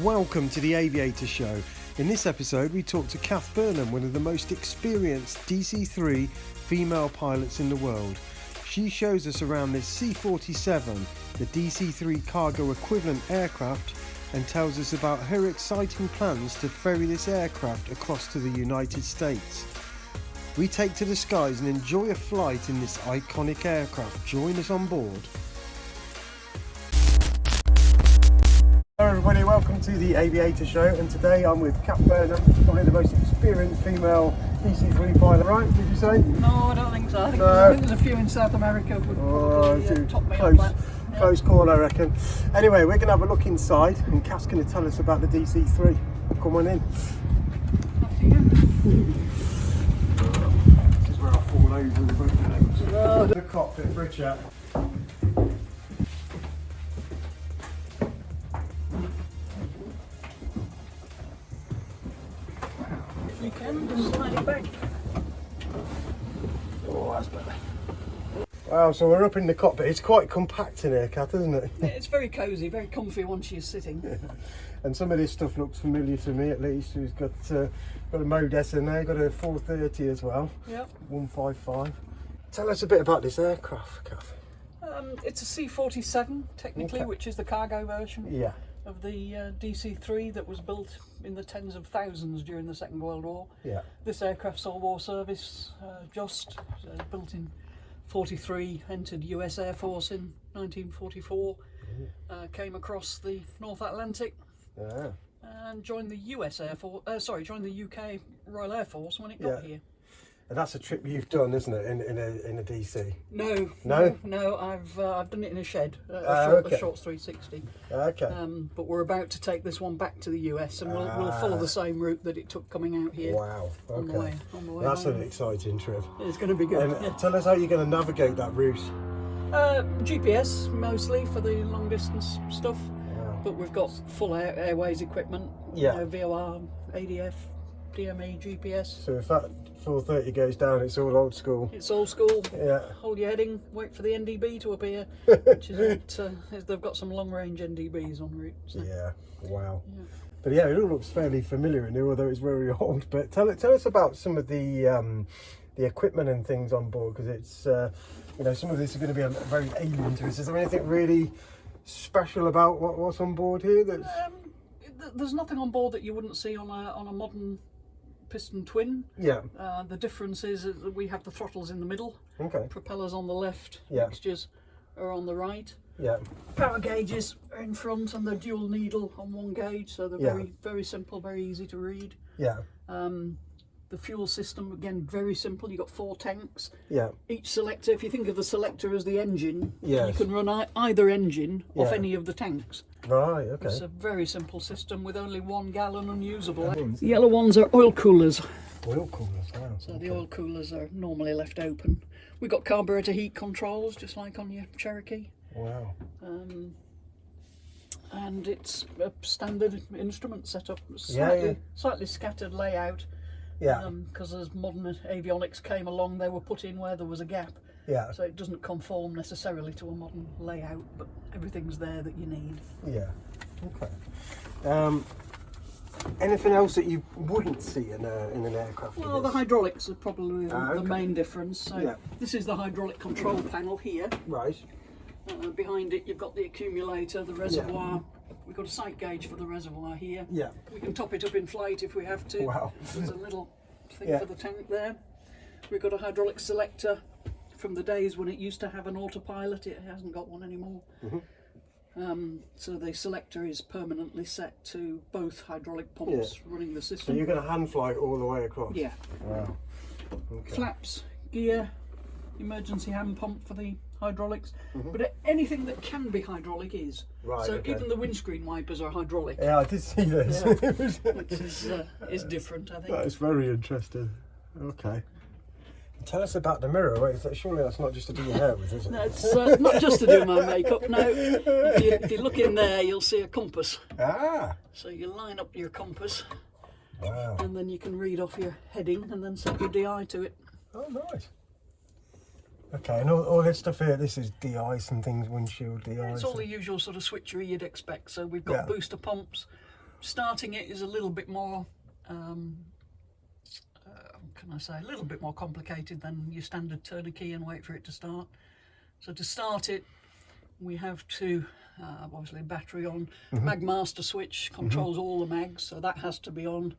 Welcome to the Aviator Show. In this episode we talk to Kath Burnham, one of the most experienced DC3 female pilots in the world. She shows us around this C-47, the DC3 cargo equivalent aircraft, and tells us about her exciting plans to ferry this aircraft across to the United States. We take to the skies and enjoy a flight in this iconic aircraft. Join us on board. Hello everybody, welcome to the Aviator Show, and today I'm with Kath Burnham, probably the most experienced female DC3 pilot, right? Did you say? No, I don't think so. I think there's a few in South America would probably top me up. Close call, I reckon. Anyway, we're going to have a look inside, and Kath's going to tell us about the DC3. Come on in. After you. This is where I fall over in the boat. The cockpit for a chat. You can just slide it back. Oh, that's better. Wow, so we're up in the cockpit. It's quite compact in here, Kath, isn't it? Yeah, it's very cosy, very comfy once you're sitting. And some of this stuff looks familiar to me, at least. We've got a Modess in there, got a 430 as well. Yep. 155. Tell us a bit about this aircraft, Kath. It's a C-47, technically, Okay. which is the cargo version. Yeah. Of the DC3 that was built in the tens of thousands during the Second World War. Yeah. This aircraft saw war service, built in 43, entered US Air Force in 1944, came across the North Atlantic, Yeah. and joined the US Air Force. Joined the UK Royal Air Force when it got here. And that's a trip you've done, isn't it, in a DC? No. I've done it in a shed, a Shorts 360. Okay. But we're about to take this one back to the US, and we'll follow the same route that it took coming out here. Wow. Okay. On the way That's home. an exciting trip. It's going to be good. And tell us how you're going to navigate that route. GPS mostly for the long distance stuff. Wow. But we've got full airways equipment. Yeah. VOR, ADF, DME, GPS. So if that 430 goes down, it's all old school. It's old school. Yeah. Hold your heading, wait for the NDB to appear, which is they've got some long range NDBs en route. So. Yeah. Wow. Yeah. But yeah, it all looks fairly familiar in here, although it's very old. But tell us about some of the equipment and things on board, because it's some of this is going to be very alien to us. Is there anything really special about what's on board here? There's nothing on board that you wouldn't see on a modern piston twin. Yeah. The difference is that we have the throttles in the middle. Okay. Propellers on the left. Yeah. Mixtures are on the right. Yeah. Power gauges are in front, and the dual needle on one gauge, so they're very, very simple, very easy to read. Yeah. The fuel system, again, very simple. You've got 4 tanks. Yeah. Each selector, if you think of the selector as the engine, yes, you can run either engine off any of the tanks. Right, okay. It's a very simple system with only 1 gallon unusable. The yellow ones are oil coolers. Oil coolers, wow. So the oil coolers are normally left open. We've got carburetor heat controls, just like on your Cherokee. Wow. And it's a standard instrument setup, slightly scattered layout. Yeah. Because as modern avionics came along, they were put in where there was a gap. Yeah. So it doesn't conform necessarily to a modern layout, but everything's there that you need. Yeah. Okay. Anything else that you wouldn't see in an aircraft? Well, the hydraulics are probably the main difference. So this is the hydraulic control panel here. Right. Behind it, you've got the accumulator, the reservoir. Yeah. We've got a sight gauge for the reservoir here. Yeah. We can top it up in flight if we have to. Wow. There's a little thing for the tank there. We've got a hydraulic selector from the days when it used to have an autopilot. It hasn't got one anymore. Mm-hmm. So the selector is permanently set to both hydraulic pumps running the system. So you're going to hand fly it all the way across? Yeah. Wow. Okay. Flaps, gear, emergency hand pump for the hydraulics, but anything that can be hydraulic is. Right. So even the windscreen wipers are hydraulic. Yeah, I did see this. Yeah. Which is different, I think. That is very interesting. Okay. Tell us about the mirror. Wait, surely that's not just to do your hair with, is it? No, it's not just to do my makeup. No, if you look in there, you'll see a compass. Ah. So you line up your compass. Wow. And then you can read off your heading and then set your DI to it. Oh, nice. Okay, and all this stuff here, this is de-ice and things, windshield de-ice. It's all the usual sort of switchery you'd expect. So we've got booster pumps, starting it is a little bit more, a little bit more complicated than your standard turn a key and wait for it to start. So to start it, we have to, obviously battery on, mag master switch controls all the mags, so that has to be on.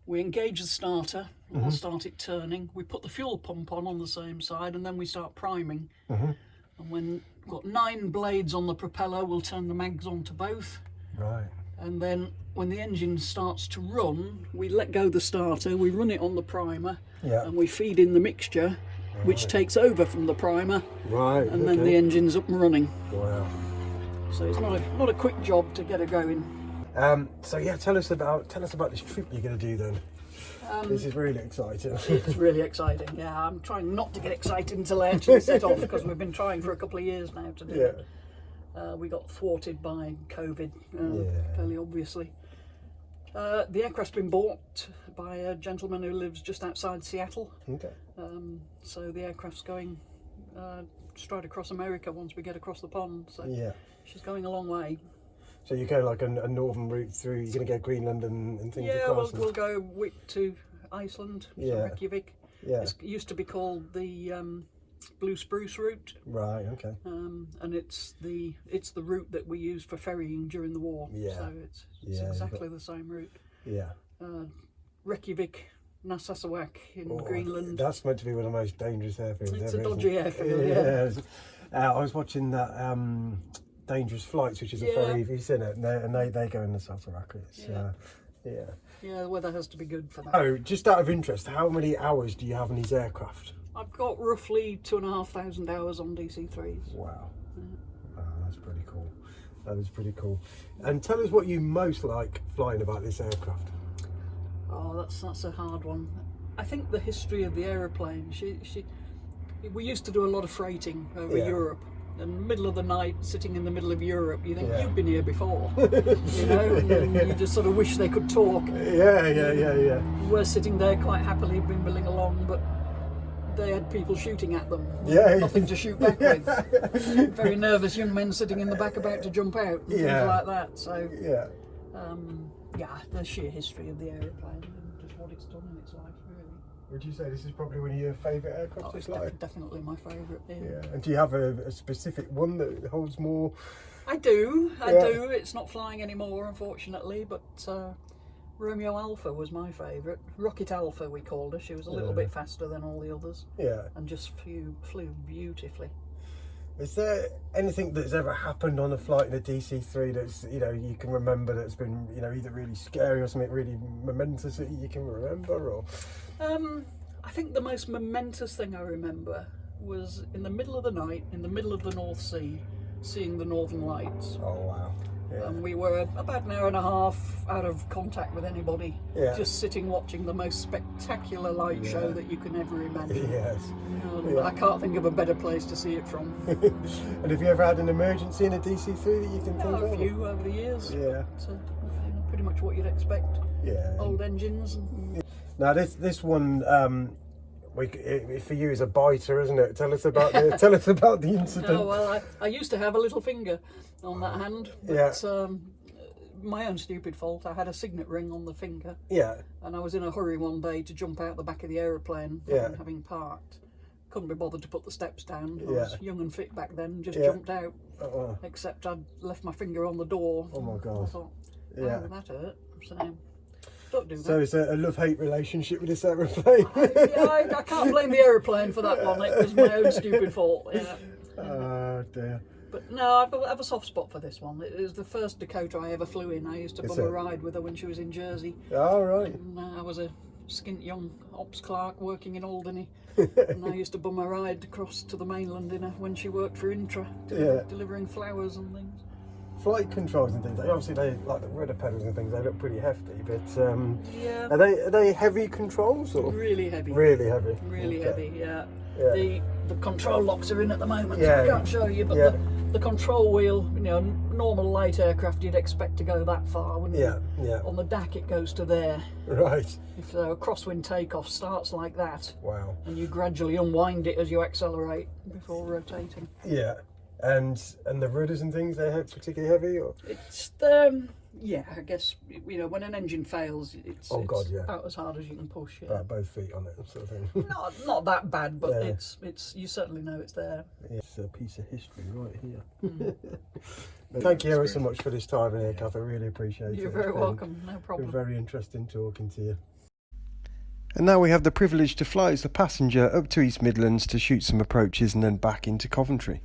We engage the starter, we'll start it turning. We put the fuel pump on the same side, and then we start priming. And when we've got 9 blades on the propeller, we'll turn the mags on to both. Right. And then when the engine starts to run, we let go the starter, we run it on the primer, and we feed in the mixture, which takes over from the primer. Right. And then the engine's up and running. Wow. So it's not a quick job to get it going. So yeah, tell us about this trip you're going to do then. This is really exciting. It's really exciting. Yeah, I'm trying not to get excited until I actually set off, because we've been trying for a couple of years now to do it. We got thwarted by COVID, fairly obviously. The aircraft's been bought by a gentleman who lives just outside Seattle. Okay. So the aircraft's going straight across America once we get across the pond. So she's going a long way. So you go like a northern route through. You're going to go Greenland and things across. Yeah, we'll go Wick to Iceland, so Reykjavik. Yeah. It used to be called the Blue Spruce route. Right. Okay. And it's the route that we used for ferrying during the war. Yeah. So it's exactly the same route. Yeah. Reykjavik, Nassau in Greenland. That's meant to be one of the most dangerous airfields. It's a dodgy airfield. Yeah. I was watching that. Dangerous Flights, which is a ferry, have you seen it? And they go in the South Rackets. Yeah, the weather has to be good for that. Oh, just out of interest, how many hours do you have on these aircraft? I've got roughly 2,500 hours on DC3s. Wow. That's pretty cool. That is pretty cool. And tell us what you most like flying about this aircraft. Oh, that's a hard one. I think the history of the aeroplane. We used to do a lot of freighting over Europe. In the middle of the night, sitting in the middle of Europe, you think, you've been here before, and you just sort of wish they could talk. Yeah. We're sitting there quite happily bimbling along, but they had people shooting at them. Nothing to shoot back with. Very nervous young men sitting in the back about to jump out, and things like that. So, the sheer history of the aeroplane and just what it's done in its life, really. Would you say this is probably one of your favourite aircraft to fly? It's definitely my favourite. Yeah. And do you have a specific one that holds more? I do. It's not flying anymore, unfortunately, but Romeo Alpha was my favourite. Rocket Alpha, we called her. She was a little bit faster than all the others. Yeah. And just flew beautifully. Is there anything that's ever happened on a flight in a DC3 that's, you can remember that's been, either really scary or something really momentous that you can remember, or? I think the most momentous thing I remember was in the middle of the night, in the middle of the North Sea, seeing the Northern Lights. Oh, wow. Yeah. And we were about an hour and a half out of contact with anybody, just sitting watching the most spectacular light show that you can ever imagine. Yes. I can't think of a better place to see it from. And have you ever had an emergency in a DC3 that you can think of? A few over the years. Yeah. So, pretty much what you'd expect. Yeah. Old engines. Now this one, for you is a biter, isn't it? Tell us about the incident. Oh well, I used to have a little finger on that hand, but my own stupid fault. I had a signet ring on the finger. Yeah. And I was in a hurry one day to jump out the back of the aeroplane, having parked. Couldn't be bothered to put the steps down. I was young and fit back then, just jumped out. Except I'd left my finger on the door. Oh my God. I thought, that hurt. So don't do that. So it's a love-hate relationship with this aeroplane. I can't blame the aeroplane for that one. It was my own stupid fault. Yeah. Oh dear. But no, I have a soft spot for this one. It was the first Dakota I ever flew in. I used to bum a ride with her when she was in Jersey. Oh, right. And, I was a skint young ops clerk working in Alderney. And I used to bum a ride across to the mainland in her when she worked for Intra, delivering flowers and things. Flight controls and things, obviously they like the rudder pedals and things, they look pretty hefty, but are they heavy controls, or? Really heavy. Really heavy. Really heavy, yeah. The control locks are in at the moment, so I can't show you, but the control wheel, normal light aircraft you'd expect to go that far, wouldn't you? Yeah. On the DAC it goes to there. Right. If a crosswind takeoff starts like that. Wow. And you gradually unwind it as you accelerate before rotating. Yeah. And the rudders and things, they're particularly heavy, or? It's Yeah, I guess, you know, when an engine fails, it's, about as hard as you can push. Yeah. Both feet on it, sort of thing. not that bad, but it's you certainly know it's there. It's a piece of history right here. Thank you ever so much for this time here, Kath. I really appreciate it. You're very welcome. No problem. It's been very interesting talking to you. And now we have the privilege to fly as a passenger up to East Midlands to shoot some approaches and then back into Coventry.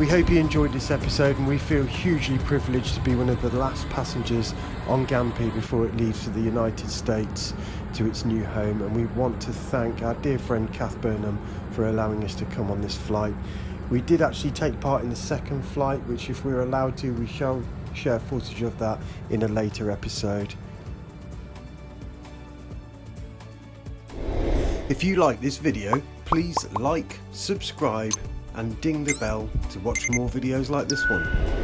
We hope you enjoyed this episode, and we feel hugely privileged to be one of the last passengers on G-AMPY before it leaves for the United States to its new home. And we want to thank our dear friend Kath Burnham for allowing us to come on this flight. We did actually take part in the second flight, which if we're allowed to, we shall share footage of that in a later episode. If you like this video, please like, subscribe and ding the bell to watch more videos like this one.